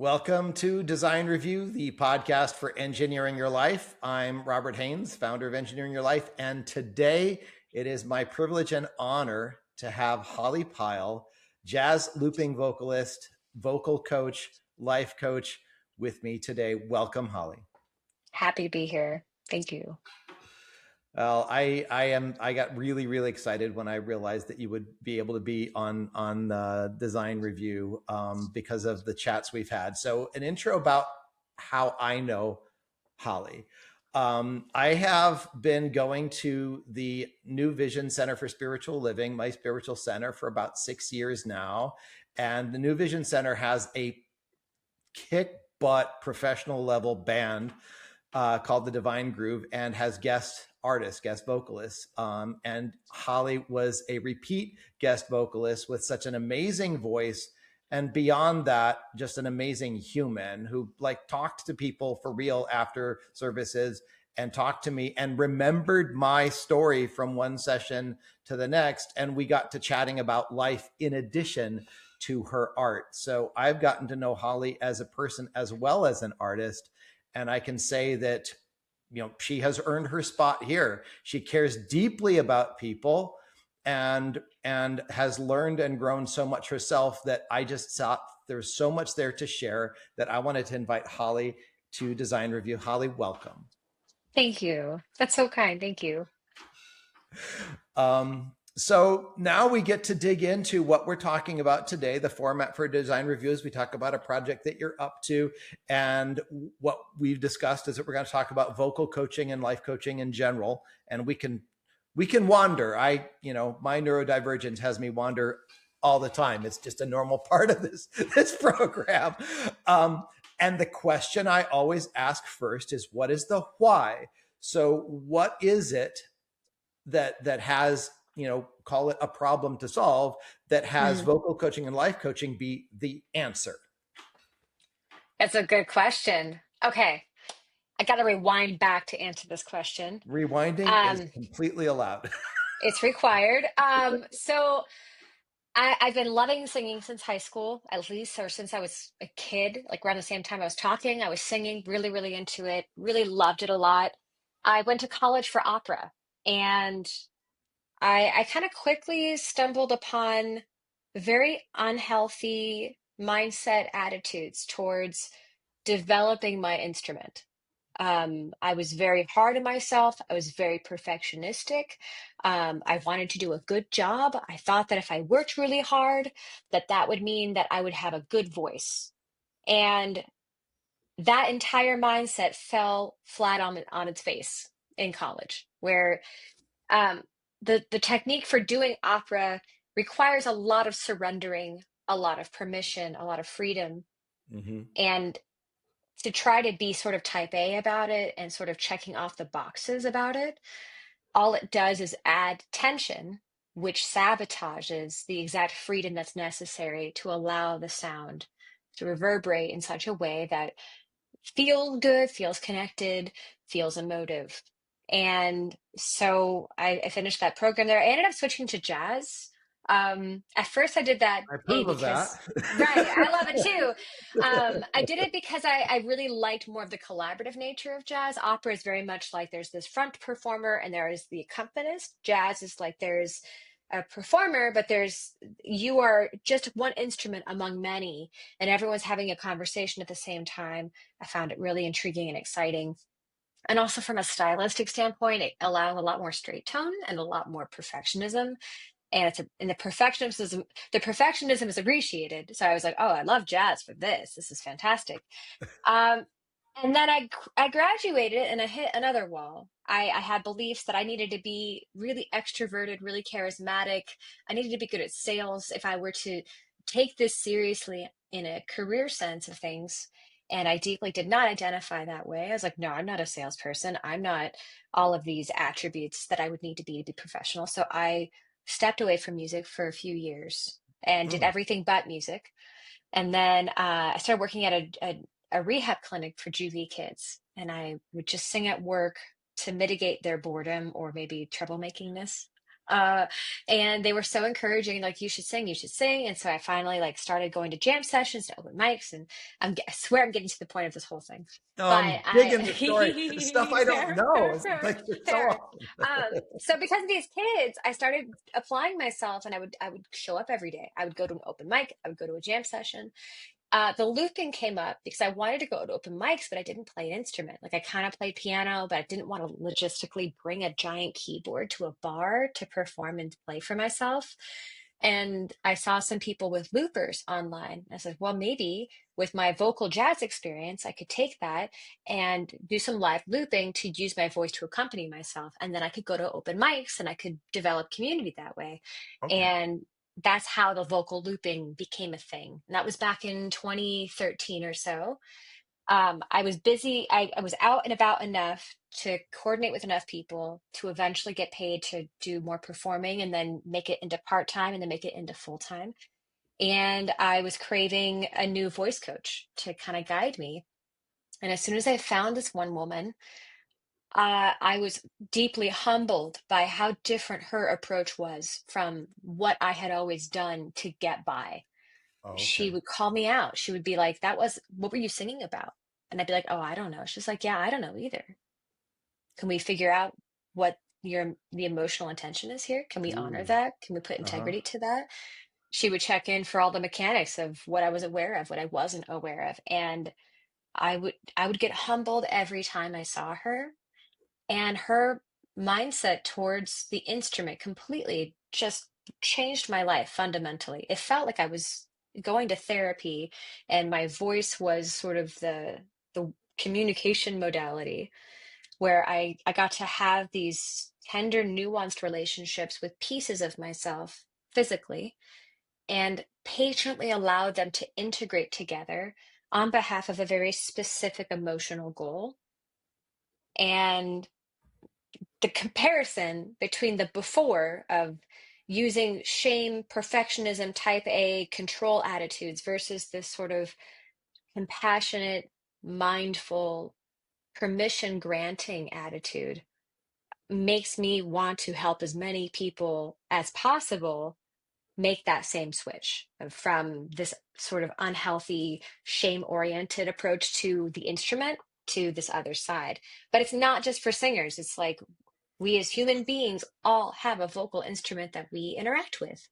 Welcome to Design Review, the podcast for engineering your life. I'm Robert Haines, founder of Engineering Your Life, and today it is my privilege and honor to have Holly Pyle, jazz looping vocalist, vocal coach, life coach, with me today. Welcome, Holly. Happy to be here. Thank you. Well, I got really excited when I realized that you would be able to be on Design Review because of the chats we've had. So an intro about how I know Holly. I have been going to the New Vision Center for Spiritual Living, my spiritual center, for about 6 years now. And the New Vision Center has a kick butt professional level band called the Divine Groove and has guest artists, guest vocalists. And Holly was a repeat guest vocalist with such an amazing voice. And beyond that, just an amazing human who talked to people for real after services and talked to me and remembered my story from one session to the next. And we got to chatting about life in addition to her art. So I've gotten to know Holly as a person as well as an artist. And I can say that, she has earned her spot here. She cares deeply about people and has learned and grown so much herself that I just thought there's so much there to share that I wanted to invite Holly to Design Review. Holly, welcome. Thank you. That's so kind. Thank you. So now we get to dig into what we're talking about today. The format for Design Reviews, we talk about a project that you're up to. And what we've discussed is that we're going to talk about vocal coaching and life coaching in general. And we can wander. My neurodivergence has me wander all the time. It's just a normal part of this program. And the question I always ask first is, what is the why? So what is it that has, call it a problem to solve, that has vocal coaching and life coaching be the answer? That's a good question. Okay. I got to rewind back to answer this question. Rewinding is completely allowed. It's required. So I've been loving singing since high school, at least, or since I was a kid, like around the same time I was talking, I was singing, really into it, really loved it a lot. I went to college for opera, and I kind of quickly stumbled upon very unhealthy mindset attitudes towards developing my instrument. I was very hard on myself. I was very perfectionistic. I wanted to do a good job. I thought that if I worked really hard, that would mean that I would have a good voice. And that entire mindset fell flat on its face in college, where um, the technique for doing opera requires a lot of surrendering, a lot of permission, a lot of freedom. And to try to be sort of type A about it and sort of checking off the boxes about it, all it does is add tension, which sabotages the exact freedom that's necessary to allow the sound to reverberate in such a way that feels good, feels connected, feels emotive. And so I finished that program there. I ended up switching to jazz. At first I did that, I approve of that. right, I love it too. I did it because I really liked more of the collaborative nature of jazz. Opera is very much like there's this front performer and there is the accompanist. Jazz is like there's a performer, but you are just one instrument among many, and everyone's having a conversation at the same time. I found it really intriguing and exciting. And also from a stylistic standpoint, it allows a lot more straight tone and a lot more perfectionism. And the perfectionism is appreciated. So I was like, oh, I love jazz for this. This is fantastic. Um, and then I graduated and I hit another wall. I had beliefs that I needed to be really extroverted, really charismatic. I needed to be good at sales if I were to take this seriously in a career sense of things. And I deeply did not identify that way. I was like, no, I'm not a salesperson. I'm not all of these attributes that I would need to be professional. So I stepped away from music for a few years and did everything but music. And then I started working at a rehab clinic for juvie kids. And I would just sing at work to mitigate their boredom or maybe troublemakingness. Uh, and they were so encouraging, like, you should sing, you should sing. And so I finally like started going to jam sessions, to open mics, and I swear I'm getting to the point of this whole thing. No, But I'm I digging the story. The stuff I don't fair, fair, know is fair, like it's so fair. awesome. So because of these kids, I started applying myself, and I would show up every day. I would go to an open mic, I would go to a jam session. The looping came up because I wanted to go to open mics, but I didn't play an instrument. Like, I kind of played piano, but I didn't want to logistically bring a giant keyboard to a bar to perform and play for myself. And I saw some people with loopers online. I said, well, maybe with my vocal jazz experience, I could take that and do some live looping to use my voice to accompany myself. And then I could go to open mics and I could develop community that way. Okay. And that's how the vocal looping became a thing. And that was back in 2013 or so. I was busy. I was out and about enough to coordinate with enough people to eventually get paid to do more performing, and then make it into part-time, and then make it into full-time. And I was craving a new voice coach to kind of guide me. And as soon as I found this one woman, I was deeply humbled by how different her approach was from what I had always done to get by. Oh, She okay. would call me out. She would be like, what were you singing about? And I'd be like, oh, I don't know. She's like, yeah, I don't know either. Can we figure out what the emotional intention is here? Can we honor Ooh. that? Can we put Uh-huh. integrity to that? She would check in for all the mechanics of what I was aware of, what I wasn't aware of. And I would get humbled every time I saw her. And her mindset towards the instrument completely just changed my life fundamentally. It felt like I was going to therapy, and my voice was sort of the communication modality where I got to have these tender, nuanced relationships with pieces of myself physically, and patiently allowed them to integrate together on behalf of a very specific emotional goal. And the comparison between the before of using shame, perfectionism, type A control attitudes versus this sort of compassionate, mindful, permission granting attitude makes me want to help as many people as possible make that same switch from this sort of unhealthy, shame oriented approach to the instrument to this other side. But it's not just for singers. It's like we as human beings all have a vocal instrument that we interact with.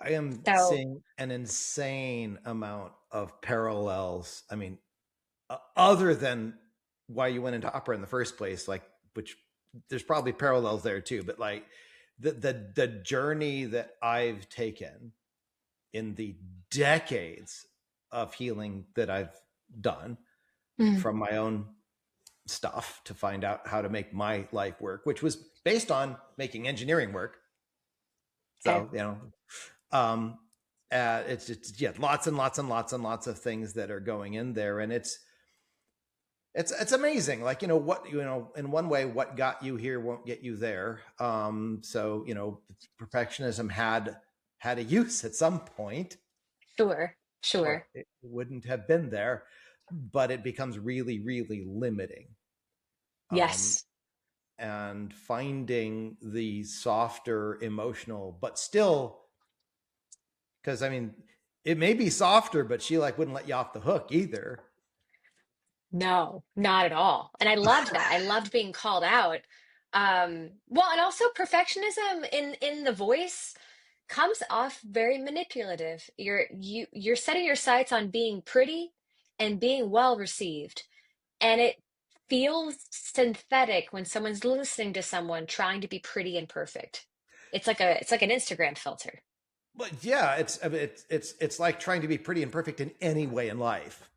I am So, seeing an insane amount of parallels. I mean, other than why you went into opera in the first place, like, which there's probably parallels there too, but like the journey that I've taken in the decades of healing that I've done mm, from my own stuff to find out how to make my life work, which was based on making engineering work. fair. So, um, it's just, yeah, lots and lots and lots and lots of things that are going in there. And it's amazing. Like, in one way, what got you here won't get you there. So, perfectionism had a use at some point, Sure, or sure. it wouldn't have been there, but it becomes really, really limiting. Um, Yes. and finding the softer emotional, but still, because I mean, it may be softer, but she like wouldn't let you off the hook either. No, not at all. And I loved that. I loved being called out. Well, and also perfectionism in the voice comes off very manipulative. You're setting your sights on being pretty and being well received. And it feels synthetic when someone's listening to someone trying to be pretty and perfect. It's like an Instagram filter. But yeah, it's like trying to be pretty and perfect in any way in life.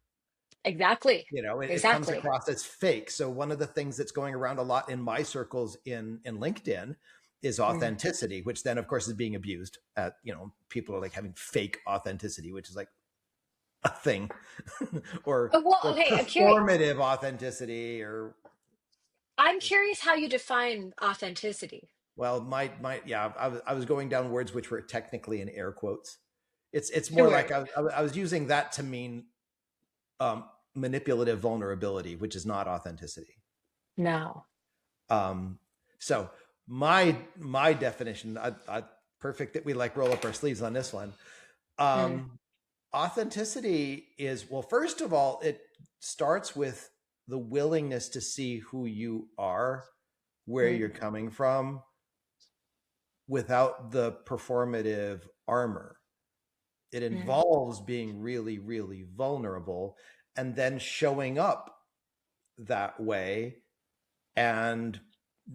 Exactly. It comes Exactly. across as fake. So one of the things that's going around a lot in my circles in LinkedIn is Mm. authenticity, which then of course is being abused. At people are like having fake authenticity, which is like a thing, or Oh, well, or okay, I'm curious. performative authenticity, or I'm curious how you define authenticity. well, my yeah, I was going down words which were technically in air quotes. It's more like Sure. I was using that to mean um, manipulative vulnerability, which is not authenticity. No. Um, so my definition, perfect that we like roll up our sleeves on this one. Mm, Um, Authenticity is, well, first of all, it starts with the willingness to see who you are, where you're mm, coming from, without the performative armor. It mm, involves being really, really vulnerable and then showing up that way and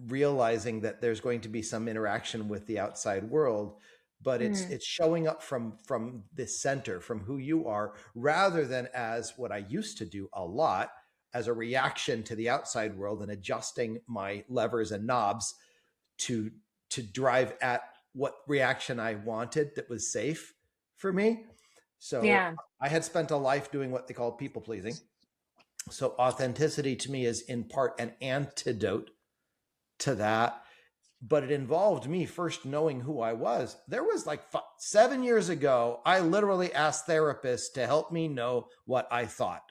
realizing that there's going to be some interaction with the outside world, but mm, it's showing up from this center, from who you are, rather than as what I used to do a lot, as a reaction to the outside world and adjusting my levers and knobs to drive at what reaction I wanted that was safe for me. So yeah. I had spent a life doing what they call people pleasing. So authenticity to me is in part an antidote to that, but it involved me first knowing who I was. There was like 7 years ago, I literally asked therapists to help me know what I thought.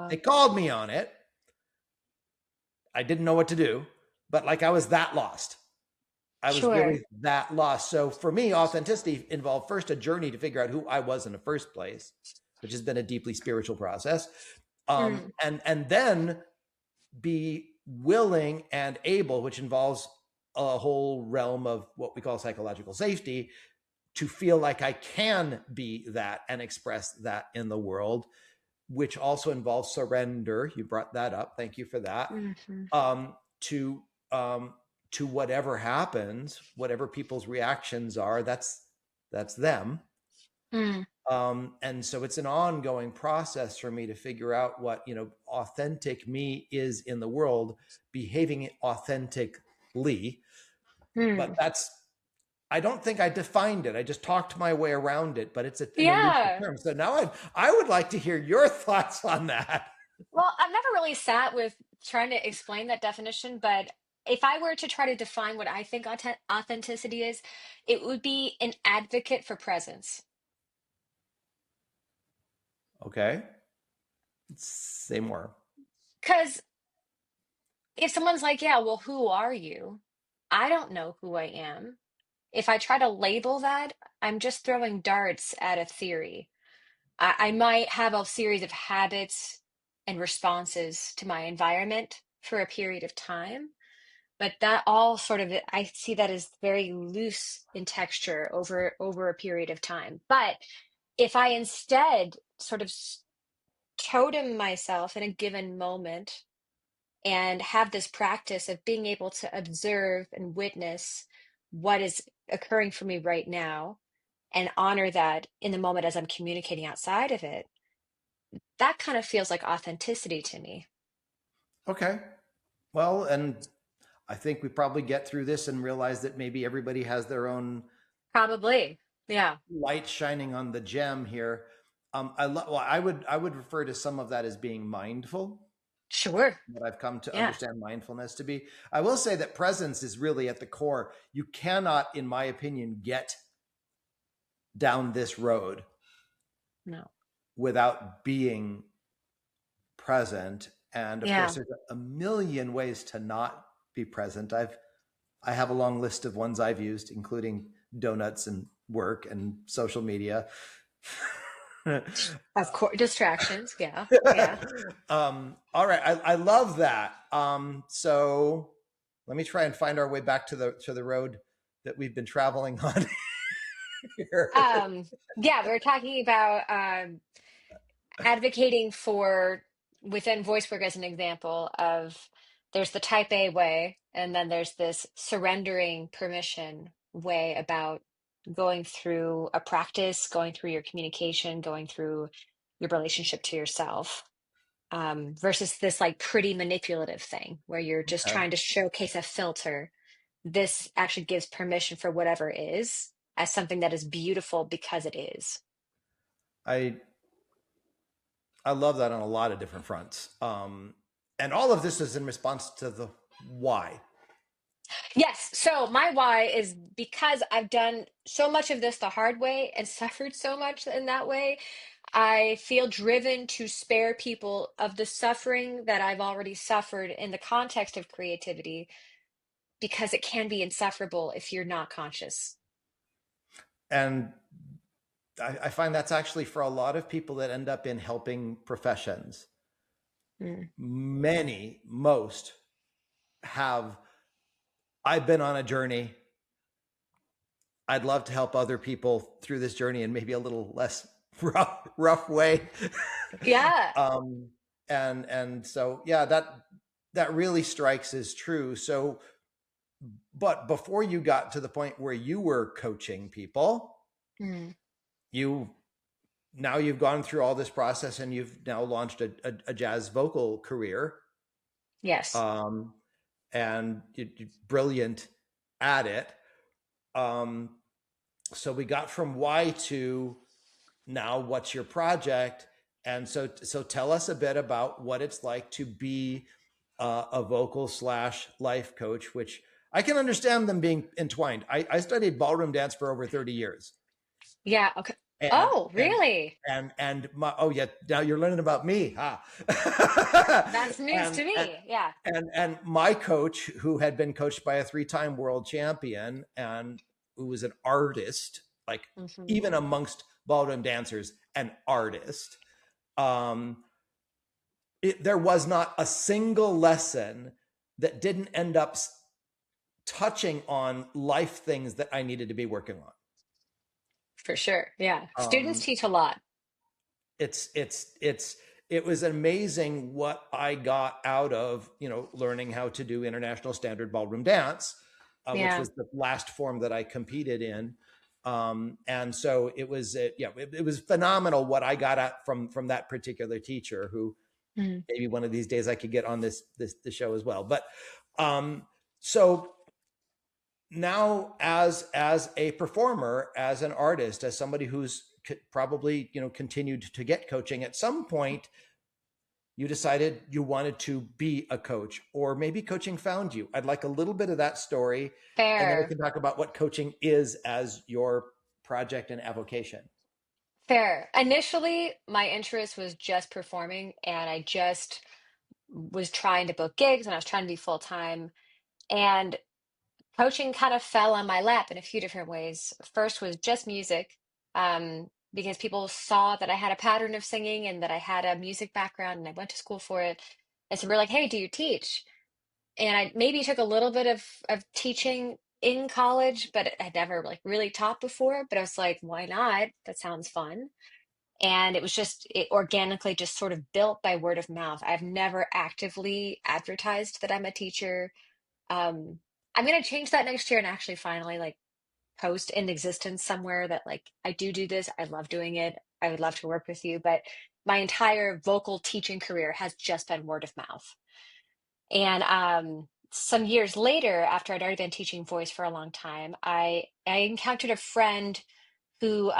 They Wow. called me on it. I didn't know what to do, but like I was that lost. I was Sure. really that lost. So for me, authenticity involved first a journey to figure out who I was in the first place, which has been a deeply spiritual process. Mm, And then be willing and able, which involves a whole realm of what we call psychological safety, to feel like I can be that and express that in the world, which also involves surrender. You brought that up. Thank you for that. mhm, Um, to to whatever happens, whatever people's reactions are, that's them. mm, And so it's an ongoing process for me to figure out what, authentic me is in the world, behaving authentically. But mm. I don't think I defined it. I just talked my way around it, but it's an elusive Yeah. term. So now I would like to hear your thoughts on that. Well, I've never really sat with trying to explain that definition, but if I were to try to define what I think authenticity is, it would be an advocate for presence. Okay. Say more. Because if someone's like, yeah, well, who are you? I don't know who I am. If I try to label that, I'm just throwing darts at a theory. I might have a series of habits and responses to my environment for a period of time, but that all sort of, I see that as very loose in texture over a period of time. But if I instead sort of totem myself in a given moment and have this practice of being able to observe and witness what is occurring for me right now and honor that in the moment as I'm communicating outside of it, that kind of feels like authenticity to me. Okay. Well, and I think we probably get through this and realize that maybe everybody has their own Probably. Yeah. light shining on the gem here. Well, I would refer to some of that as being mindful. Sure. What I've come to Yeah. understand mindfulness to be. I will say that presence is really at the core. You cannot, in my opinion, get down this road No. without being present. And of course, Yeah. there's a million ways to not be present. I have a long list of ones I've used, including donuts and work and social media. Of course. Distractions. Yeah. Yeah. All right, I love that. So let me try and find our way back to the road that we've been traveling on here. Um, yeah, we're talking about advocating for within voice work as an example of there's the type A way, and then there's this surrendering permission way about going through a practice, going through your communication, going through your relationship to yourself, versus this like pretty manipulative thing where you're just Okay. trying to showcase a filter. This actually gives permission for whatever is as something that is beautiful because it is. I I love that on a lot of different fronts. And all of this is in response to the why. Yes. So my why is because I've done so much of this the hard way and suffered so much in that way. I feel driven to spare people of the suffering that I've already suffered in the context of creativity because it can be insufferable if you're not conscious. And I find that's actually for a lot of people that end up in helping professions. Mm. Most have, I've been on a journey. I'd love to help other people through this journey in maybe a little less rough way. Yeah. um, and so yeah, that really strikes as true. So, but before you got to the point where you were coaching people, Mm. you now you've gone through all this process and you've now launched a jazz vocal career, Yes. um, and you're brilliant at it. Um, so we got from why to now what's your project, and so tell us a bit about what it's like to be a vocal slash life coach, which I can understand them being entwined. I studied ballroom dance for over 30 years. Yeah. Okay. and Oh, and really? and my, oh yeah, now you're learning about me, huh? That's news and to and me. Yeah. and my coach, who had been coached by a three-time world champion and who was an artist, like Hmm. even amongst ballroom dancers, an artist. um there was not a single lesson that didn't end up touching on life things that I needed to be working For sure. Yeah. on. Students teach a lot. It's it was amazing what I got out of, learning how to do international standard ballroom dance, which Yeah. was the last form that I competed in. And so it was it was phenomenal what I got at from that particular teacher, who Mm. maybe one of these days I could get on the show as well. But um so now, as a performer, as an artist, as somebody who's probably continued to get coaching, at some point you decided you wanted to be a coach, or maybe coaching found you. I'd like a little bit of that story, and then we Fair. can talk about what coaching is as your project and avocation. Fair. Initially, my interest was just performing, and I just was trying to book gigs and I was trying to be full time. And coaching kind of fell on my lap in a few different ways. First was just music, because people saw that I had a pattern of singing and that I had a music background and I went to school for it. And so we're like, hey, do you teach? And I maybe took a little bit of teaching in college, but I'd never like really taught before. But I was like, why not? That sounds fun. And it was just, it organically just sort of built by word of mouth. I've never actively advertised that I'm a teacher. I'm gonna change that next year and actually finally like post in existence somewhere that like I do this. I love doing it. I would love to work with you, but my entire vocal teaching career has just been word of mouth. And some years later, after I'd already been teaching voice for a long time, I encountered a friend who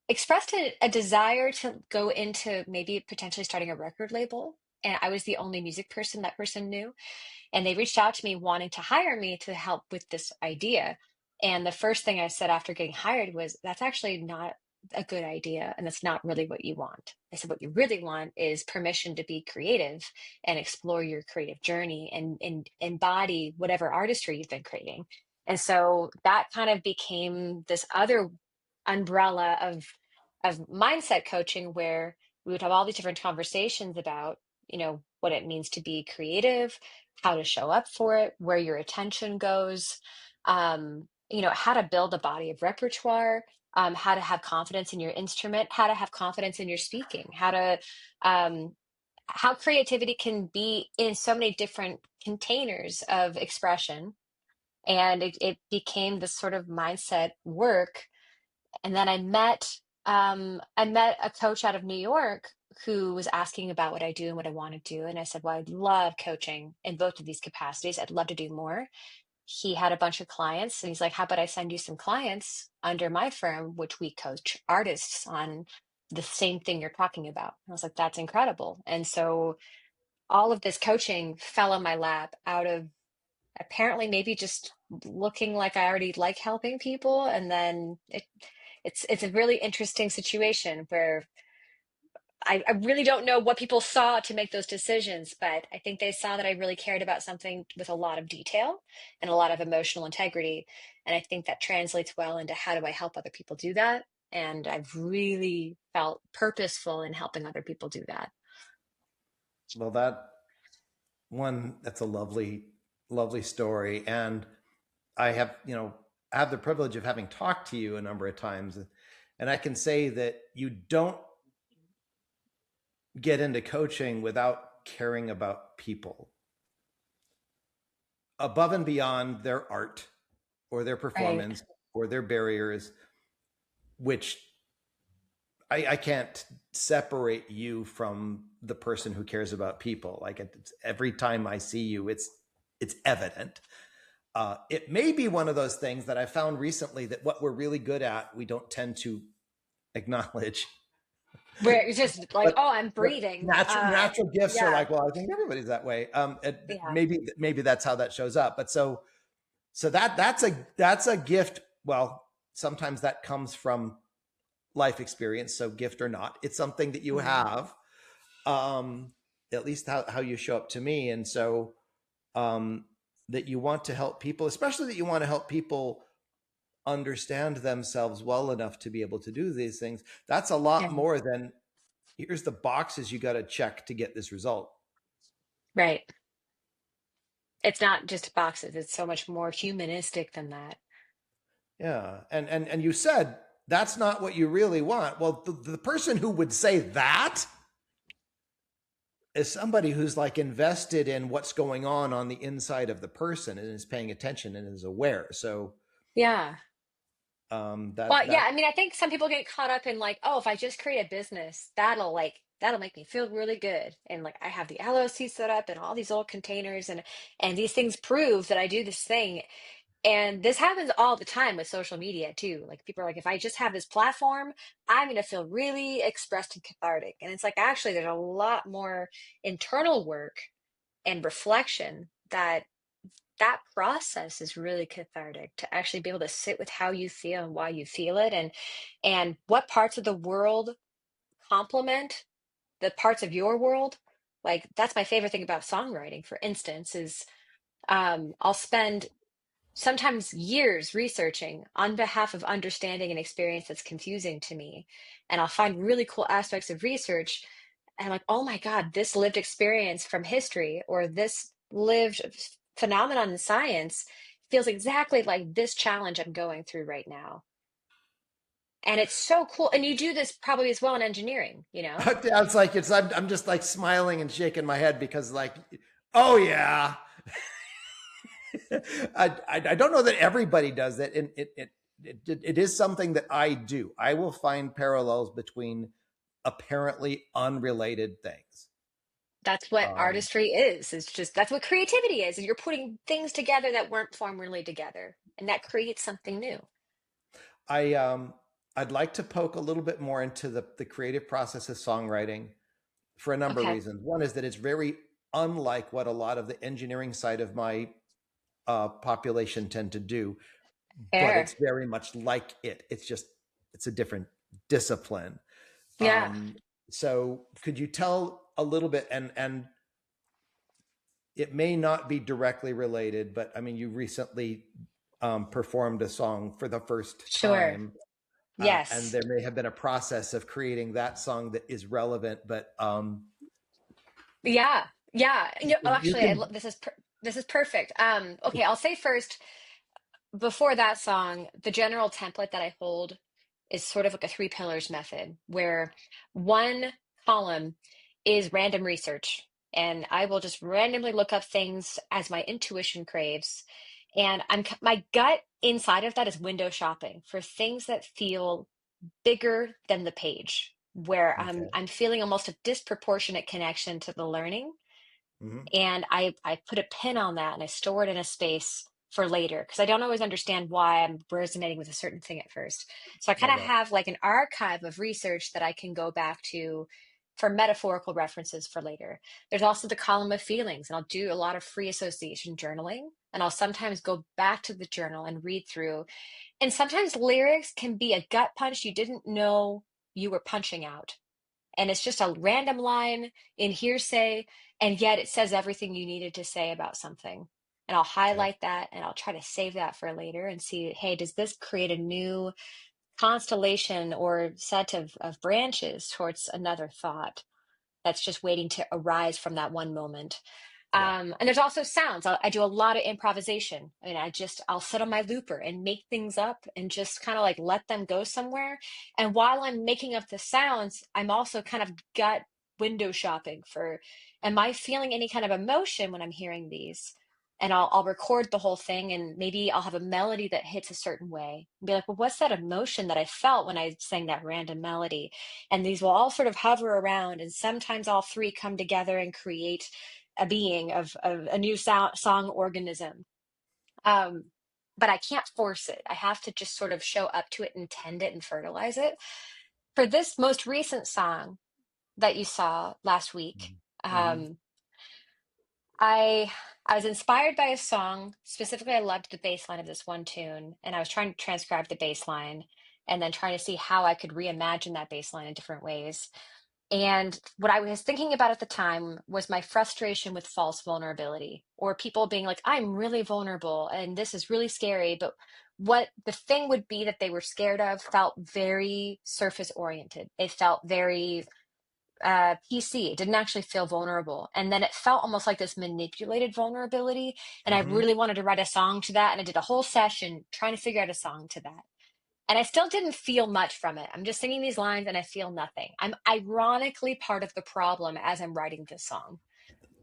expressed a desire to go into maybe potentially starting a record label. And I was the only music person that person knew. And they reached out to me wanting to hire me to help with this idea. And the first thing I said after getting hired was, that's actually not a good idea. And that's not really what you want. I said, what you really want is permission to be creative and explore your creative journey and embody whatever artistry you've been creating. And so that kind of became this other umbrella of mindset coaching where we would have all these different conversations about, what it means to be creative, how to show up for it, where your attention goes, how to build a body of repertoire, how to have confidence in your instrument, how to have confidence in your speaking, um, how creativity can be in so many different containers of expression. And it became this sort of mindset work. And then I met a coach out of New York who was asking about what I do and what I want to do. And I said, well, I'd love coaching in both of these capacities. I'd love to do more. He had a bunch of clients and he's like, how about I send you some clients under my firm, which we coach artists on the same thing you're talking about. And I was like, that's incredible. And so all of this coaching fell on my lap out of apparently maybe just looking like I already like helping people. And then it it's a really interesting situation where I really don't know what people saw to make those decisions, but I think they saw that I really cared about something with a lot of detail and a lot of emotional integrity. And I think that translates well into how do I help other people do that? And I've really felt purposeful in helping other people do that. Well, that's a lovely, lovely story. And I have, I have the privilege of having talked to you a number of times. And I can say that you don't get into coaching without caring about people above and beyond their art or their Right. performance or their barriers, which I can't separate you from the person who cares about people. Like every time I see you, it's evident. It may be one of those things that I found recently that what we're really good at, we don't tend to acknowledge. Where it's just like, But oh, I'm breathing. natural gifts are Yeah, like, well, I think everybody's that way. yeah, Maybe that's how that shows up. But so that's a gift. Well, sometimes that comes from life experience. So gift or not, it's something that you mhm, have. Um, at least how you show up to me, and so um, that you want to help people, especially that you want to help people understand themselves well enough to be able to do these things. That's a lot yeah, more than here's the boxes you got to check to get this result. right. It's not just boxes. It's so much more humanistic than that. Yeah, and you said that's not what you really want. Well, the person who would say that is somebody who's like invested in what's going on the inside of the person and is paying attention and is aware. So Yeah. Well, that yeah, that I mean, I think some people get caught up in like, oh, if I just create a business, that'll make me feel really good. And like I have the LLC set up and all these old containers and these things prove that I do this thing. And this happens all the time with social media too. Like people are like, if I just have this platform, I'm gonna feel really expressed and cathartic. And it's like actually there's a lot more internal work and reflection that process is really cathartic to actually be able to sit with how you feel and why you feel it and what parts of the world complement the parts of your world. Like that's my favorite thing about songwriting, for instance, is I'll spend sometimes years researching on behalf of understanding an experience that's confusing to me. And I'll find really cool aspects of research. And I'm like, oh my God, this lived experience from history or this lived phenomenon in science feels exactly like this challenge I'm going through right now. And it's so cool. And you do this probably as well in engineering, you know? it's like I'm just like smiling and shaking my head because like, oh yeah. I don't know that everybody does that, and it is something that I do. I will find parallels between apparently unrelated things. That's what Um, artistry is. It's just that's what creativity is. And you're putting things together that weren't formerly together. And that creates something new. I I'd like to poke a little bit more into the creative process of songwriting for a number of Okay. reasons. One is that it's very unlike what a lot of the engineering side of my population tend to do, but it's Fair. very much like it. It's a different discipline. Yeah. So could you tell a little bit, and it may not be directly related, but I mean, you recently performed a song for the first Sure. time, and Yes. there may have been a process of creating that song that is relevant, but Yeah. Yeah. Oh, you actually, can. this is perfect. Okay, I'll say first before that song, the general template that I hold is sort of like a three pillars method, where one column is random research, and I will just randomly look up things as my intuition craves. And my gut inside of that is window shopping for things that feel bigger than the page, where Okay. I'm feeling almost a disproportionate connection to the learning, Hmm. and I put a pin on that and I store it in a space for later because I don't always understand why I'm resonating with a certain thing at first. So I kind Love of that. have like an archive of research that I can go back to for metaphorical references for later. There's also the column of feelings, and I'll do a lot of free association journaling. And I'll sometimes go back to the journal and read through. And sometimes lyrics can be a gut punch you didn't know you were punching out. And it's just a random line in hearsay, and yet it says everything you needed to say about something. And I'll Okay. highlight that and I'll try to save that for later and see, hey, does this create a new constellation or set of branches towards another thought that's just waiting to arise from that one moment? Yeah. And there's also sounds. I do a lot of improvisation. I mean, I'll sit on my looper and make things up and just kind of like let them go somewhere. And while I'm making up the sounds, I'm also kind of gut window shopping for, am I feeling any kind of emotion when I'm hearing these? And I'll record the whole thing, and maybe I'll have a melody that hits a certain way and be like, well, what's that emotion that I felt when I sang that random melody? And these will all sort of hover around, and sometimes all three come together and create a being of a new song organism. Um, but I can't force it. I have to just sort of show up to it and tend it and fertilize it. For this most recent song that you saw last week, Mm-hmm. um, I I was inspired by a song. Specifically, I loved the bass line of this one tune, and I was trying to transcribe the bass line and then trying to see how I could reimagine that bass line in different ways. And what I was thinking about at the time was my frustration with false vulnerability, or people being like, I'm really vulnerable and this is really scary. But what the thing would be that they were scared of felt very surface oriented. It felt very PC. It didn't actually feel vulnerable. And then it felt almost like this manipulated vulnerability. And I Mm-hmm. really wanted to write a song to that. And I did a whole session trying to figure out a song to that. And I still didn't feel much from it. I'm just singing these lines and I feel nothing. I'm ironically part of the problem as I'm writing this song.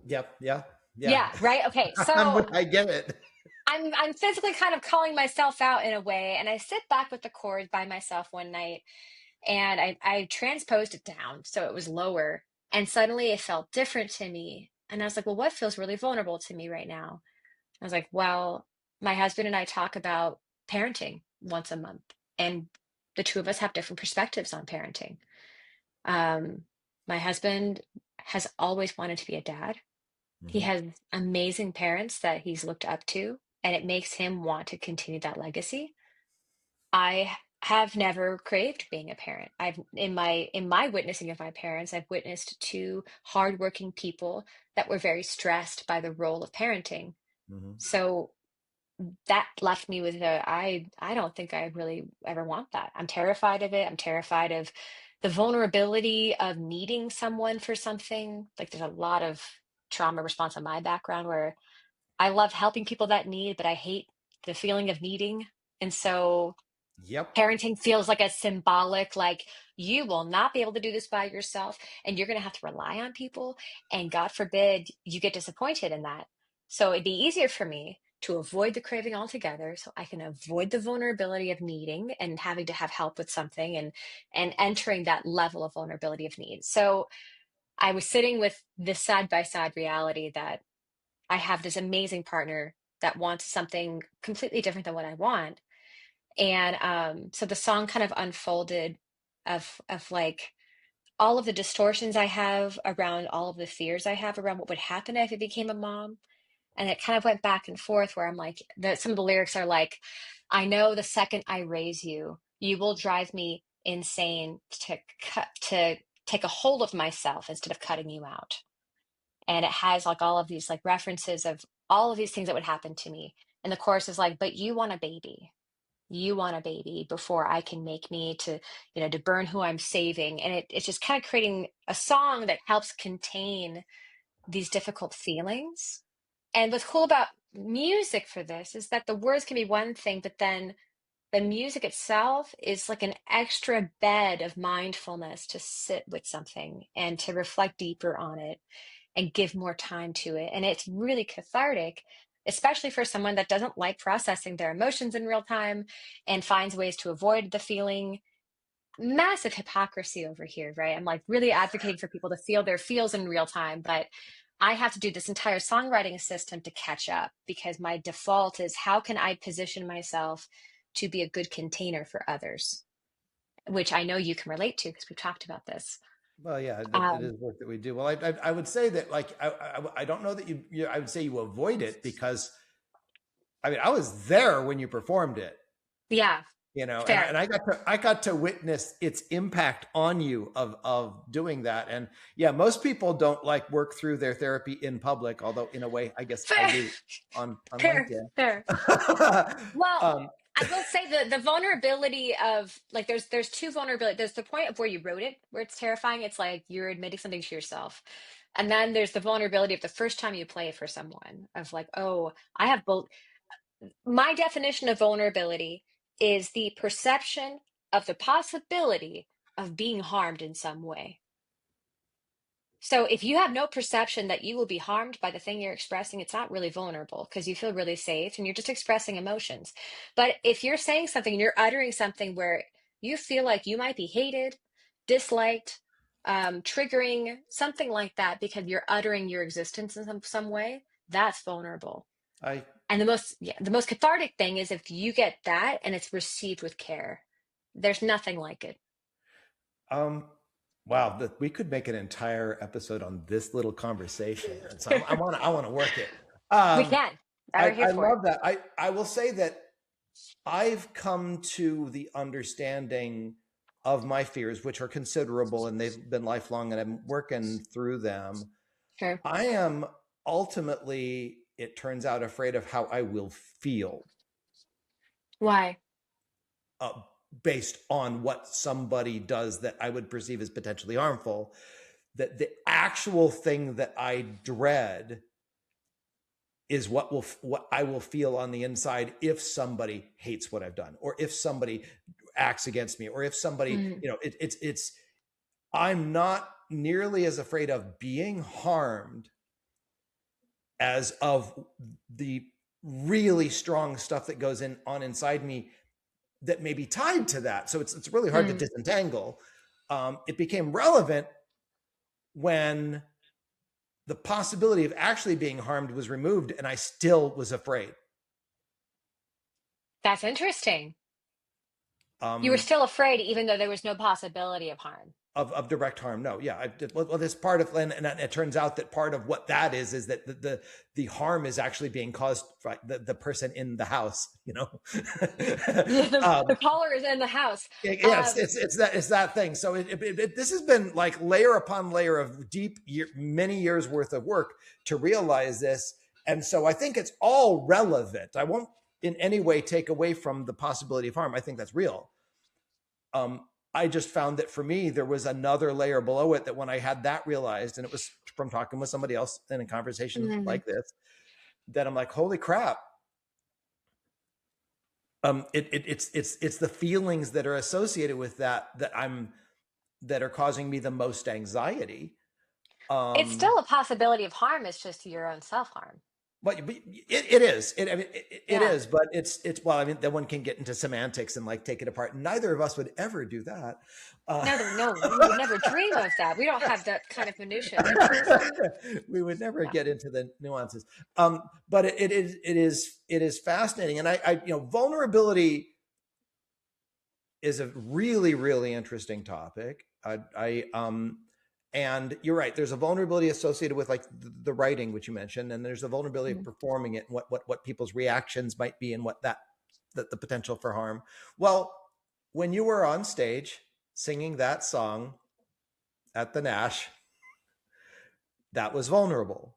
Yep. Yeah. Yeah. Yeah, right. Okay. So I get it. I'm physically kind of calling myself out in a way. And I sit back with the chords by myself one night, and I transposed it down so it was lower. And suddenly it felt different to me. And I was like, well, what feels really vulnerable to me right now? I was like, well, my husband and I talk about parenting once a month, and the two of us have different perspectives on parenting. Um, my husband has always wanted to be a dad. He Mm-hmm. has amazing parents that he's looked up to, and it makes him want to continue that legacy. I have never craved being a parent. I've in my witnessing of my parents, I've witnessed two hardworking people that were very stressed by the role of parenting. Mm-hmm. So that left me with I don't think I really ever want that. I'm terrified of it. I'm terrified of the vulnerability of needing someone for something. Like there's a lot of trauma response on my background where I love helping people that need, but I hate the feeling of needing. And so Yep. parenting feels like a symbolic, like you will not be able to do this by yourself, and you're going to have to rely on people. And God forbid you get disappointed in that. So it'd be easier for me to avoid the craving altogether so I can avoid the vulnerability of needing and having to have help with something and entering that level of vulnerability of need. So I was sitting with this side by side reality that I have this amazing partner that wants something completely different than what I want. And so the song kind of unfolded of like all of the distortions I have around all of the fears I have around what would happen if I became a mom. And it kind of went back and forth where I'm like, some of the lyrics are like, I know the second I raise you, you will drive me insane to take a hold of myself instead of cutting you out. And it has like all of these like references of all of these things that would happen to me. And the chorus is like, but you want a baby, you want a baby before I can make me to, to burn who I'm saving. And it's just kind of creating a song that helps contain these difficult feelings. And what's cool about music for this is that the words can be one thing, but then the music itself is like an extra bed of mindfulness to sit with something and to reflect deeper on it and give more time to it. And it's really cathartic, especially for someone that doesn't like processing their emotions in real time and finds ways to avoid the feeling. Massive hypocrisy over here, right? I'm like really advocating for people to feel their feels in real time, but I have to do this entire songwriting system to catch up because my default is how can I position myself to be a good container for others, which I know you can relate to because we've talked about this. Well, yeah, it Um, is work that we do. Well, I would say that like I don't know that I would say you avoid it because I mean I was there when you performed it, yeah, you know, fair. and I got to witness its impact on you of doing that. And yeah, most people don't like work through their therapy in public, although in a way I guess I Fair, do on fair, LinkedIn. fair. Well, um, I will say the vulnerability of like there's two vulnerability. There's the point of where you wrote it, where it's terrifying. It's like you're admitting something to yourself. And then there's the vulnerability of the first time you play it for someone of like, oh, I have both. My definition of vulnerability is the perception of the possibility of being harmed in some way. So if you have no perception that you will be harmed by the thing you're expressing, it's not really vulnerable because you feel really safe and you're just expressing emotions. But if you're saying something and you're uttering something where you feel like you might be hated, disliked, triggering, something like that, because you're uttering your existence in some way, that's vulnerable. I And the most cathartic thing is if you get that and it's received with care. There's nothing like it. um wow, that we could make an entire episode on this little conversation, and so I want to work it. We Um, can. We're here I for it. love that. I will say that I've come to the understanding of my fears, which are considerable and they've been lifelong, and I'm working through them. Sure. I am ultimately, it turns out, afraid of how I will feel Why? uh, based on what somebody does that I would perceive as potentially harmful. That the actual thing that I dread is what I will feel on the inside if somebody hates what I've done, or if somebody acts against me, or if somebody, Mm, you know, it's I'm not nearly as afraid of being harmed as of the really strong stuff that goes in on inside me that may be tied to that. So it's really hard to mm. disentangle. It became relevant when the possibility of actually being harmed was removed, and I still was afraid. That's interesting. You were Um, still afraid, even though there was no possibility of harm. of direct harm. No, yeah, well, this part of, and it turns out that part of what that is that the harm is actually being caused by the person in the house. You know, Yeah, the um, caller is in the house. yes, Um, it's that thing. So this has been like layer upon layer of many years worth of work to realize this, and so I think it's all relevant. I won't in any way take away from the possibility of harm. I think that's real. um, I just found that for me, there was another layer below it that when I had that realized, and it was from talking with somebody else in a conversation mm, like this, that I'm like, holy crap. It's the feelings that are associated with that are causing me the most anxiety. it's Um, still a possibility of harm. It's just your own self-harm. but it is. I mean, it Yeah. is. But it's well. I mean, then one can get into semantics and like take it apart. Neither of us would ever do that. Uh, No, no, we would never dream of that. We don't have that kind of minutia in us. we would never Yeah. get into the nuances. But it is fascinating, and vulnerability is a really really interesting topic. And you're right. There's a vulnerability associated with like the writing, which you mentioned, and there's a vulnerability of Mm. performing it, and what people's reactions might be, and what the potential for harm. Well, when you were on stage singing that song at the Nash, that was vulnerable.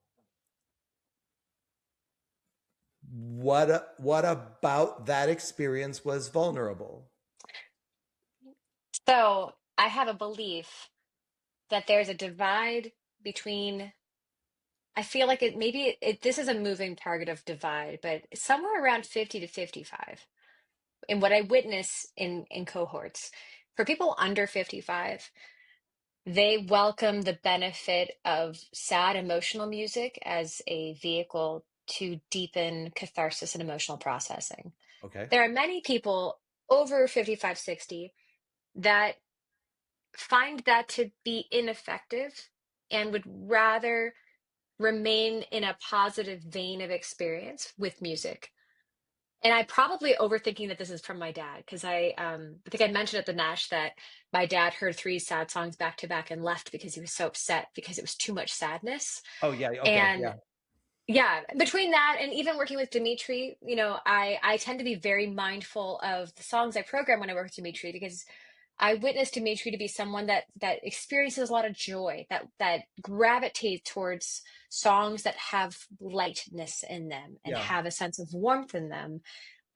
What about that experience was vulnerable? So I have a belief that there's a divide between, I feel like this is a moving target of divide, but somewhere around 50 to 55 in what I witness in cohorts. For people under 55, they welcome the benefit of sad emotional music as a vehicle to deepen catharsis and emotional processing. Okay. There are many people over 55, 60 that find that to be ineffective and would rather remain in a positive vein of experience with music. And I probably overthinking that this is from my dad because I think I mentioned at the Nash that my dad heard three sad songs back to back and left because he was so upset because it was too much sadness. Oh yeah, okay, And yeah, yeah, between that and even working with Dimitri, I tend to be very mindful of the songs I program when I work with Dimitri because I witnessed Dimitri to be someone that experiences a lot of joy, that gravitates towards songs that have lightness in them and yeah, have a sense of warmth in them.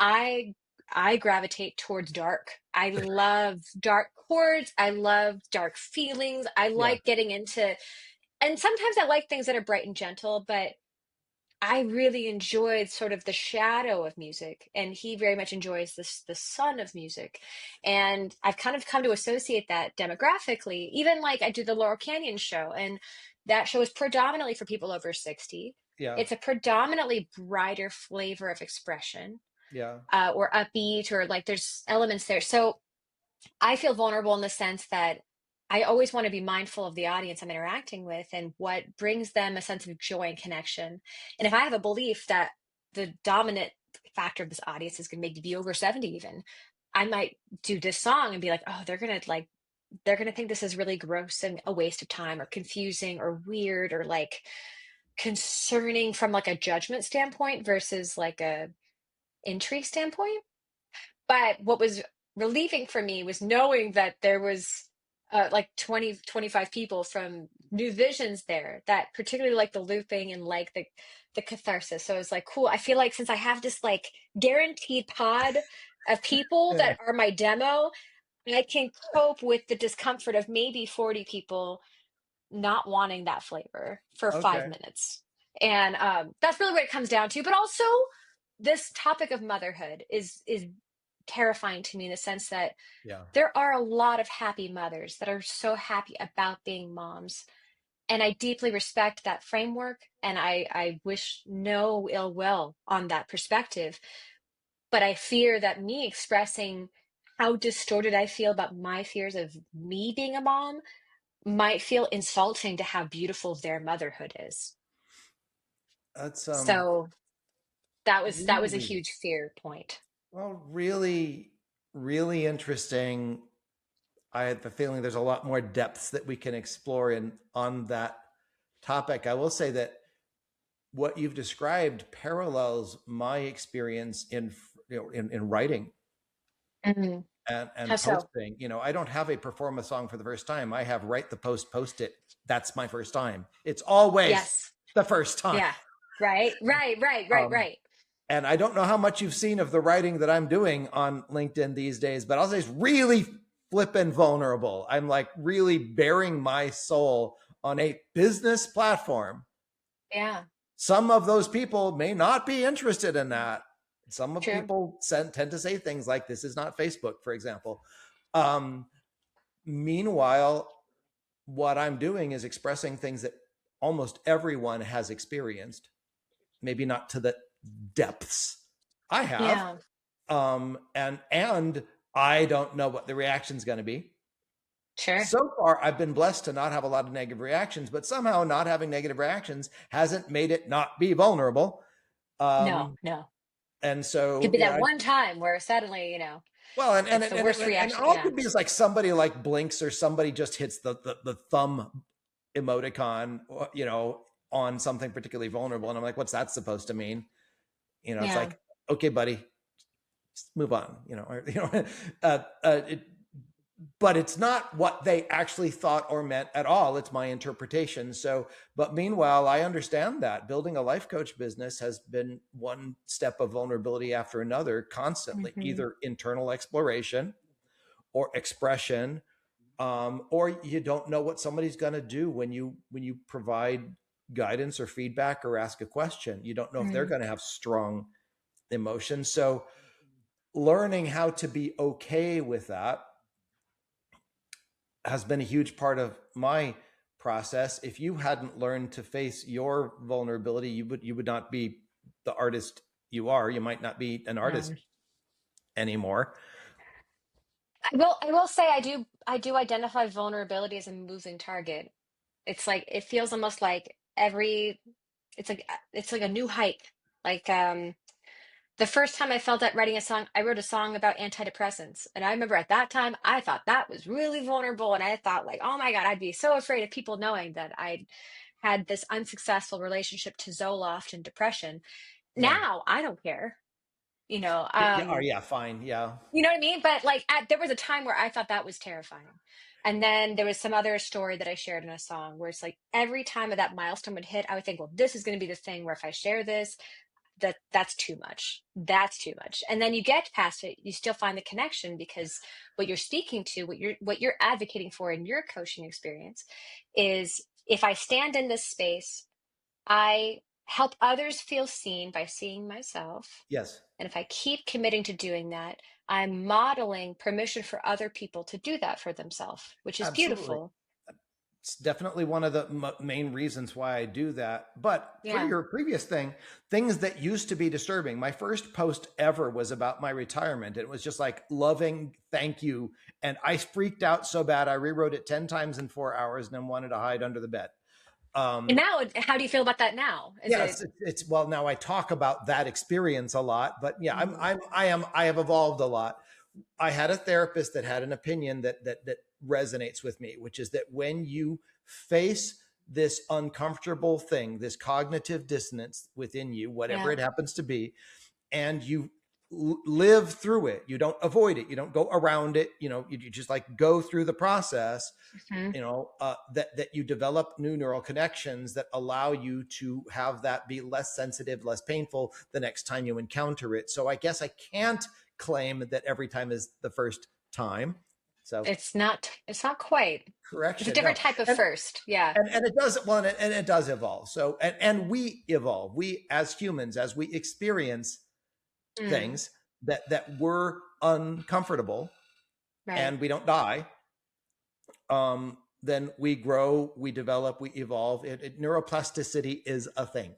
I I gravitate towards dark. I love dark chords. I love dark feelings. I yeah, like getting into, and sometimes I like things that are bright and gentle, but I really enjoyed sort of the shadow of music, and he very much enjoys the sun of music. And I've kind of come to associate that demographically. Even like I do the Laurel Canyon show, and that show is predominantly for people over 60. yeah, It's a predominantly brighter flavor of expression, yeah, or upbeat, or like there's elements there. So I feel vulnerable in the sense that I always want to be mindful of the audience I'm interacting with and what brings them a sense of joy and connection. And if I have a belief that the dominant factor of this audience is going to maybe be over 70 even, I might do this song and be like, oh, they're going to think this is really gross and a waste of time or confusing or weird or like concerning from like a judgment standpoint versus like a intrigue standpoint. But what was relieving for me was knowing that there was like 20, 25 people from New Visions there that particularly like the looping and like the catharsis. So it was like, cool. I feel like since I have this like guaranteed pod of people yeah. that are my demo, I can cope with the discomfort of maybe 40 people not wanting that flavor for five Okay, minutes. And that's really what it comes down to. But also, this topic of motherhood is terrifying to me in the sense that yeah. there are a lot of happy mothers that are so happy about being moms. And I deeply respect that framework. And I wish no ill will on that perspective. But I fear that me expressing how distorted I feel about my fears of me being a mom might feel insulting to how beautiful their motherhood is. That's So that was a really huge fear point. well, really, really interesting. I had the feeling there's a lot more depths that we can explore in on that topic. I will say that what you've described parallels my experience in in writing Mhm. How and so? posting. I don't have a perform a song for the first time. I have write the post it. That's my first time. It's always Yes. the first time. Yeah. Right. Right. Right. Right. Um, Right. and I don't know how much you've seen of the writing that I'm doing on LinkedIn these days, but I'll say it's really flippin' vulnerable. I'm like really bearing my soul on a business platform. Yeah. Some of those people may not be interested in that. Some of True. people tend to say things like, "This is not Facebook," for example. Um, Meanwhile, what I'm doing is expressing things that almost everyone has experienced, maybe not to the depths I have. Yeah. And I don't know what the reaction's going to be. Sure. So far, I've been blessed to not have a lot of negative reactions, but somehow not having negative reactions hasn't made it not be vulnerable. No. Um, No. and Could so, be that one time where suddenly, well, it's the worst and reaction. all it Yeah. could be is like somebody like blinks or somebody just hits the thumb emoticon, on something particularly vulnerable, and I'm like, what's that supposed to mean? It's Yeah. like, okay, buddy, just move on, or, it, but it's not what they actually thought or meant at all. It's my interpretation. So, but meanwhile, I understand that building a life coach business has been one step of vulnerability after another, constantly, Hmm. either internal exploration or expression, or you don't know what somebody's going to do when you provide guidance or feedback or ask a question. You don't know if they're Mm. going to have strong emotions. So, learning how to be okay with that has been a huge part of my process. If you hadn't learned to face your vulnerability, you would not be the artist you are. You might not be an artist Um, anymore. I will say I do identify vulnerability as a moving target. It's like it feels almost like it's like a new hike. Like The first time I felt at writing a song, I wrote a song about antidepressants. And I remember at that time, I thought that was really vulnerable. And I thought, like, oh my God, I'd be so afraid of people knowing that I had this unsuccessful relationship to Zoloft and depression. Yeah. Now I don't care, you know. Yeah. Oh, yeah. Fine. Yeah. You know what I mean? But like, there was a time where I thought that was terrifying. And then there was some other story that I shared in a song where it's like every time that milestone would hit, I would think, well, this is going to be the thing where if I share this, that's too much. That's too much. And then you get past it, you still find the connection because what you're speaking to, what you're advocating for in your coaching experience is if I stand in this space, I help others feel seen by seeing myself. Yes. And if I keep committing to doing that, I'm modeling permission for other people to do that for themselves, which is Absolutely. beautiful. It's definitely one of the main reasons why I do that. But for Yeah. your previous thing, things that used to be disturbing, my first post ever was about my retirement. It was just like loving, thank you. And I freaked out so bad. I rewrote it 10 times in 4 hours and then wanted to hide under the bed. And now, how do you feel about that now? Is it? Yes, it's well, now I talk about that experience a lot, but yeah, Mhm. I have evolved a lot. I had a therapist that had an opinion that resonates with me, which is that when you face this uncomfortable thing, this cognitive dissonance within you, whatever Yeah. it happens to be, and you live through it, you don't avoid it, you don't go around it, you just like go through the process, Mhm. that you develop new neural connections that allow you to have that be less sensitive, less painful the next time you encounter it. So I guess I can't claim that every time is the first time. So It's not. It's not quite. It's a correction, no, different type of and first. Yeah. and it does well, and it does evolve. So and we evolve. We as humans, as we experience Mm, things that were uncomfortable, right. and we don't die, then we grow, we develop, we evolve. Neuroplasticity is a thing.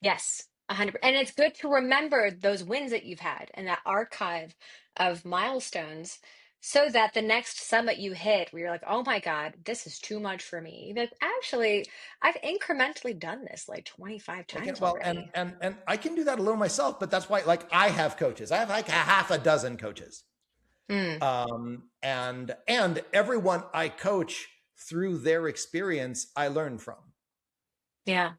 Yes. 100. And it's good to remember those wins that you've had and that archive of milestones so that the next summit you hit where you're like, oh my God, this is too much for me. But actually, I've incrementally done this like 25 times Well, and already. and and I can do that a little myself, but that's why, like, I have coaches. I have like a half a dozen coaches, Mm, and everyone I coach through their experience, I learn from. yeah.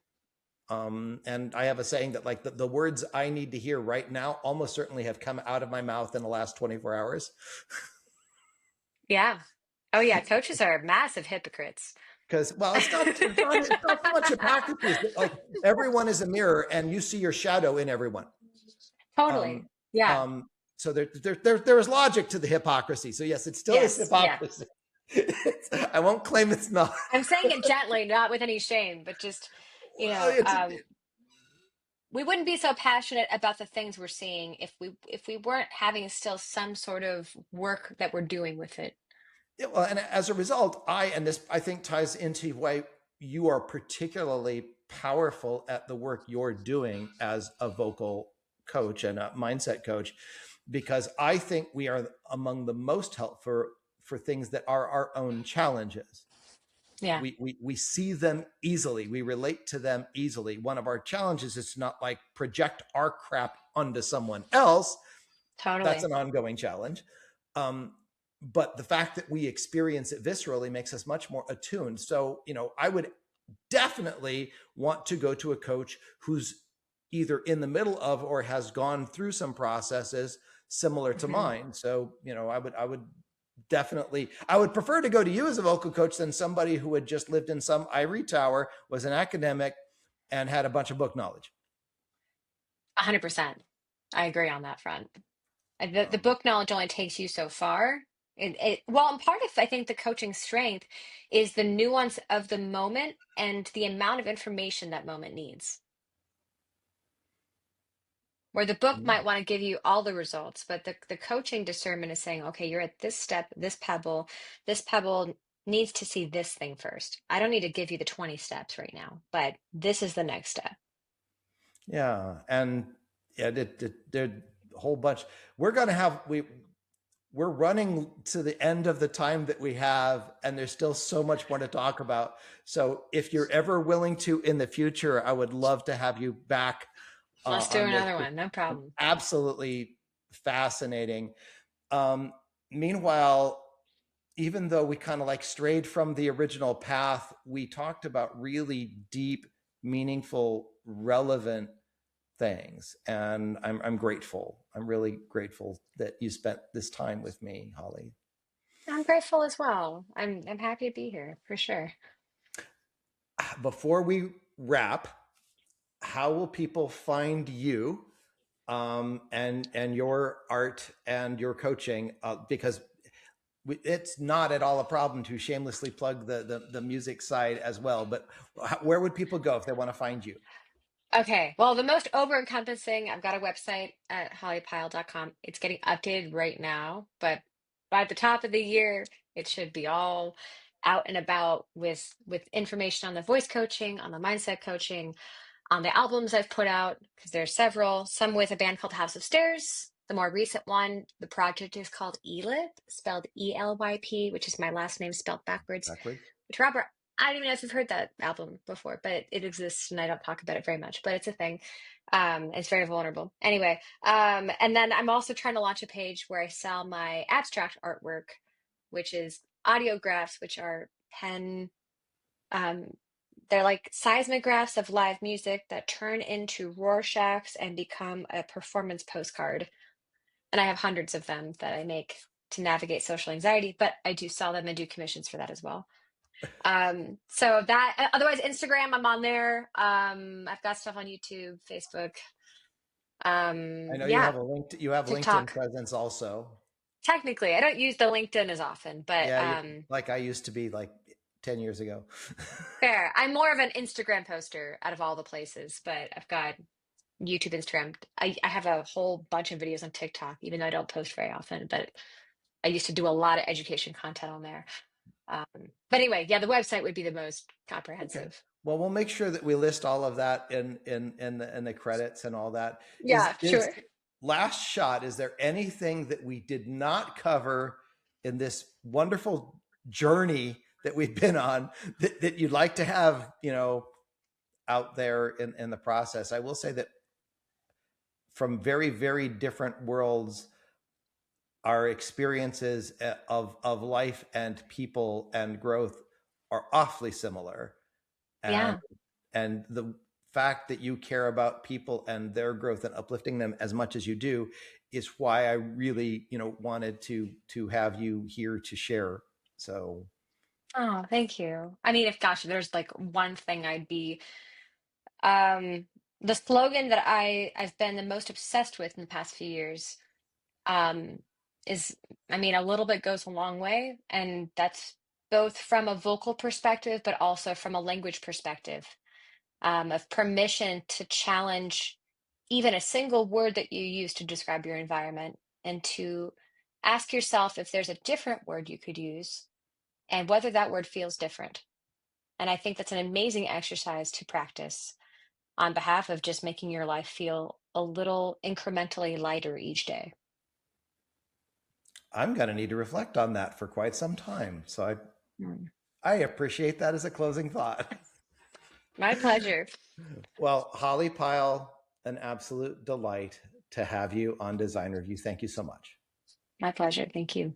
And I have a saying that like the words I need to hear right now almost certainly have come out of my mouth in the last 24 hours. Yeah. Oh yeah. Coaches are massive hypocrites. Because well, it's not so much hypocrisy. It's like everyone is a mirror, and you see your shadow in everyone. Totally. Um, Yeah. um, so there is logic to the hypocrisy. So yes, it still is Yes. Yeah. hypocrisy. I won't claim it's not. I'm saying it gently, not with any shame, but just, you Well, know, we wouldn't be so passionate about the things we're seeing if we weren't having still some sort of work that we're doing with it. well, and as a result, and this I think ties into why you are particularly powerful at the work you're doing as a vocal coach and a mindset coach, because I think we are among the most helpful for things that are our own challenges. Yeah, We see them easily, we relate to them easily. One of our challenges is to not like project our crap onto someone else. That's totally. an ongoing challenge. um, but the fact that we experience it viscerally makes us much more attuned. So I would definitely want to go to a coach who's either in the middle of or has gone through some processes similar to Hmm. mine. So I would definitely, I would prefer to go to you as a vocal coach than somebody who had just lived in some ivory tower, was an academic, and had a bunch of book knowledge. 100%. I agree on that front. The um, book knowledge only takes you so far. Well, and part of I think the coaching strength is the nuance of the moment and the amount of information that moment needs. Where the book yeah. might want to give you all the results, but the coaching discernment is saying, okay, you're at this step, this pebble needs to see this thing first. I don't need to give you the 20 steps right now, but this is the next step. Yeah, and yeah, there a whole bunch. We're gonna have we're running to the end of the time that we have, and there's still so much more to talk about. So if you're ever willing to in the future, I would love to have you back Let's do on this. another one. No problem. Absolutely fascinating. Um, Meanwhile, even though we kind of like strayed from the original path, we talked about really deep, meaningful, relevant things. And I'm grateful. I'm really grateful that you spent this time with me, Holly. I'm grateful as well. I'm happy to be here for sure. Before we wrap, how will people find you and your art and your coaching? Because it's not at all a problem to shamelessly plug the music side as well. But where would people go if they want to find you? Okay, well, the most over-encompassing, I've got a website at hollypyle.com. It's getting updated right now, but by the top of the year, it should be all out and about with information on the voice coaching, on the mindset coaching, on the albums I've put out, because there's several, some with a band called House of Stairs. The more recent one, the project is called ELYP, spelled ELYP, which is my last name spelled backwards. Backwards. Which Robert, I don't even know if you've heard that album before, but it exists and I don't talk about it very much, but it's a thing. It's very vulnerable. Anyway, and then I'm also trying to launch a page where I sell my abstract artwork, which is audiographs, which are pen um, they're like seismographs of live music that turn into Rorschachs and become a performance postcard. And I have hundreds of them that I make to navigate social anxiety, but I do sell them and do commissions for that as well. So that, otherwise, Instagram, I'm on there. I've got stuff on YouTube, Facebook. I know Yeah, you have LinkedIn TikTok. presence also. Technically, I don't use the LinkedIn as often, but Yeah, like I used to be like 10 years ago. fair. I'm more of an Instagram poster out of all the places, but I've got YouTube, Instagram. I have a whole bunch of videos on TikTok, even though I don't post very often, but I used to do a lot of education content on there. Um, but anyway, yeah, the website would be the most Okay. comprehensive. Well, we'll make sure that we list all of that in the credits and all that. Yeah, Is sure. last shot, is there anything that we did not cover in this wonderful journey that we've been on that you'd like to have, out there in the process? I will say that from very, very different worlds, our experiences of life and people and growth are awfully similar. And Yeah. the fact that you care about people and their growth and uplifting them as much as you do is why I really, wanted to have you here to share. So Oh, thank you. I mean, if gosh, if there's like one thing I'd be um the slogan that I've been the most obsessed with in the past few years um is I mean, a little bit goes a long way, and that's both from a vocal perspective, but also from a language perspective, of permission to challenge even a single word that you use to describe your environment, and to ask yourself if there's a different word you could use and whether that word feels different. And I think that's an amazing exercise to practice on behalf of just making your life feel a little incrementally lighter each day. I'm going to need to reflect on that for quite some time. So Mm. I appreciate that as a closing thought. My pleasure. Well, Holly Pyle, an absolute delight to have you on Design Review. Thank you so much. My pleasure. Thank you.